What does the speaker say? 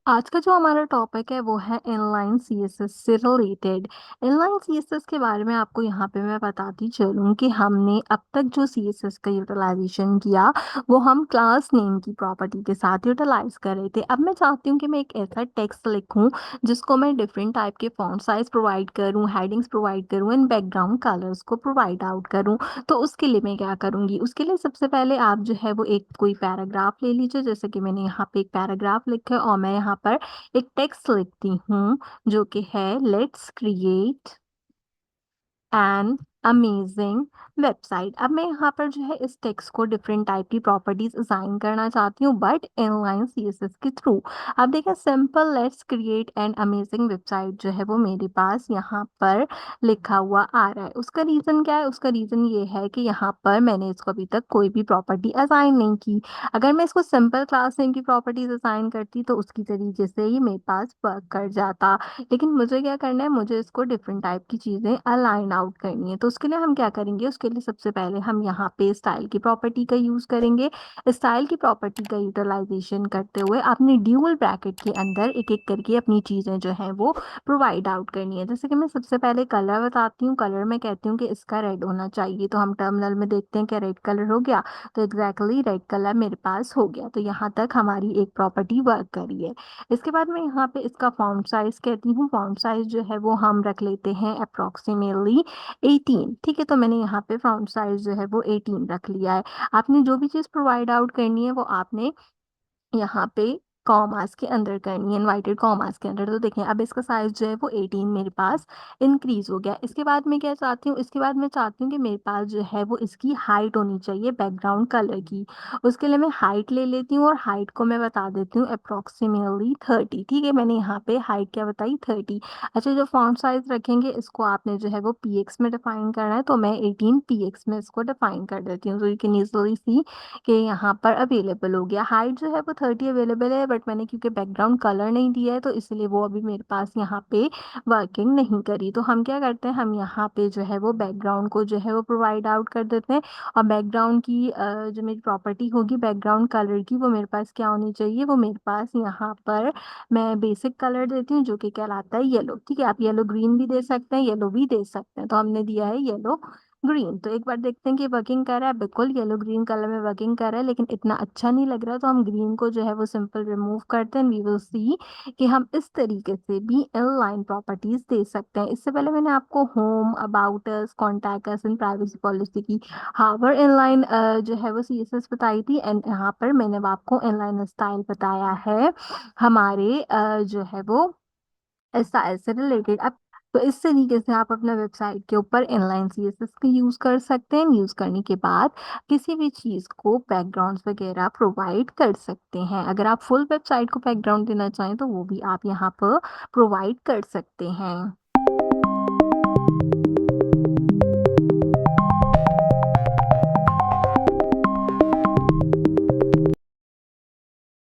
आज का जो हमारा टॉपिक है वो है इनलाइन सीएसएस से रिलेटेड। इनलाइन सीएसएस के बारे में आपको यहाँ पे मैं बताती चलूँ कि हमने अब तक जो सीएसएस का यूटिलाइजेशन किया वो हम क्लास नेम की प्रॉपर्टी के साथ यूटिलाइज कर रहे थे। अब मैं चाहती हूँ कि मैं एक ऐसा टेक्स्ट लिखूँ जिसको मैं डिफरेंट टाइप के फॉन्ट साइज प्रोवाइड करूँ, हेडिंग्स प्रोवाइड करूँ एंड बैकग्राउंड कलर्स को प्रोवाइड आउट करूँ। तो उसके लिए मैं क्या करूँगी, उसके लिए सबसे पहले आप जो है वो एक कोई पैराग्राफ ले लीजिए। जैसे कि मैंने यहाँ पे एक पैराग्राफ लिखा है और मैं यहाँ पर एक टेक्स्ट लिखती हूँ जो कि है let's create an amazing website. अब मैं यहाँ पर जो है इस टेक्स्ट को डिफरेंट टाइप की प्रॉपर्टीज असाइन करना चाहती हूँ बट इनलाइन सीएसएस के थ्रू। अब देखिए simple let's create an amazing website जो है वो मेरे पास यहाँ पर लिखा हुआ आ रहा है। उसका रीजन क्या है? उसका रीजन ये है कि यहाँ पर मैंने इसको अभी तक कोई भी प्रॉपर्टी असाइन नहीं की। अगर मैं इसको सिंपल क्लास नेम की प्रॉपर्टीज असाइन करती तो उसकी तरीके से ही मेरे पास वर्क कर जाता। लेकिन मुझे क्या करना है, मुझे इसको डिफरेंट टाइप की चीजें अलाइन आउट करनी है। तो उसके लिए हम क्या करेंगे, उसके लिए सबसे पहले हम यहाँ पे स्टाइल की प्रॉपर्टी का यूज करेंगे। स्टाइल की प्रॉपर्टी का यूटिलाइजेशन करते हुए अपनी ड्यूअल ब्रैकेट के अंदर एक एक करके अपनी चीजें जो है वो प्रोवाइड आउट करनी है। जैसे कि मैं सबसे पहले कलर बताती हूँ। कलर में कहती हूँ कि इसका रेड होना चाहिए, तो हम टर्मिनल में देखते हैं कि रेड कलर हो गया। तो एग्जैक्टली रेड कलर मेरे पास हो गया। तो यहाँ तक हमारी एक प्रॉपर्टी वर्क करी है। इसके बाद मैं यहाँ पे इसका फॉन्ट साइज कहती हूँ। फॉन्ट साइज जो है वो हम रख लेते हैं अप्रोक्सीमेटली 18। ठीक है, तो मैंने यहाँ पे फॉन्ट साइज जो है वो 18 रख लिया है। आपने जो भी चीज़ प्रोवाइड आउट करनी है वो आपने यहाँ पे कॉमास के अंदर करनी है, इनवाइटेड कॉमास के अंदर। तो देखें अब इसका साइज जो है वो 18 मेरे पास इंक्रीज हो गया। इसके बाद मैं क्या चाहती हूँ, इसके बाद मैं चाहती हूँ कि मेरे पास जो है वो इसकी हाइट होनी चाहिए बैकग्राउंड कलर की। उसके लिए मैं हाइट ले लेती हूँ और हाइट को मैं बता देती हूँ अप्रोक्सीमेटली 30। ठीक है, मैंने यहाँ पे हाइट क्या बताई, 30। अच्छा, जो फॉन्ट साइज रखेंगे इसको आपने जो है वो पीएक्स में डिफाइन करना है, तो मैं 18 पीएक्स में इसको डिफाइन कर देती हूँ। तो यू कैन इजीली सी कि यहाँ पर अवेलेबल हो गया। हाइट जो है वो 30 अवेलेबल है बट मैंने क्योंकि बैकग्राउंड कलर नहीं दिया है तो इसलिए वो अभी मेरे पास यहाँ पे वर्किंग नहीं करी। तो हम क्या करते हैं, हम यहाँ पे जो है वो बैकग्राउंड को जो है वो प्रोवाइड आउट कर देते हैं। और बैकग्राउंड की जो मेरी प्रॉपर्टी होगी बैकग्राउंड कलर की, वो मेरे पास क्या होनी चाहिए, वो मेरे पास यहाँ पर मैं बेसिक कलर देती हूँ जो कि कहलाता है येलो। ठीक है, आप येलो ग्रीन भी दे सकते हैं, येलो भी दे सकते हैं। तो हमने दिया है येलो ग्रीन। तो एक बार देखते हैं कि वर्किंग कर रहा है। बिल्कुल येलो ग्रीन कलर में वर्किंग कर रहा है लेकिन इतना अच्छा नहीं लग रहा, तो हम ग्रीन को जो है वो सिंपल रिमूव करते हैं। वी विल सी कि हम इस तरीके से भी इनलाइन प्रॉपर्टीज दे सकते हैं। इससे पहले मैंने आपको home, about us, contact us and privacy policy की हावर इनलाइन जो है वो सीएसएस बताई थी। एंड यहाँ पर मैंने आपको इनलाइन स्टाइल बताया है हमारे जो है वो स्टाइल से रिलेटेड। अब तो इस तरीके से आप अपना वेबसाइट के ऊपर इनलाइन सीएसएस का यूज कर सकते हैं। यूज करने के बाद किसी भी चीज को बैकग्राउंड्स वगैरह प्रोवाइड कर सकते हैं। अगर आप फुल वेबसाइट को बैकग्राउंड देना चाहें तो वो भी आप यहाँ पर प्रोवाइड कर सकते हैं।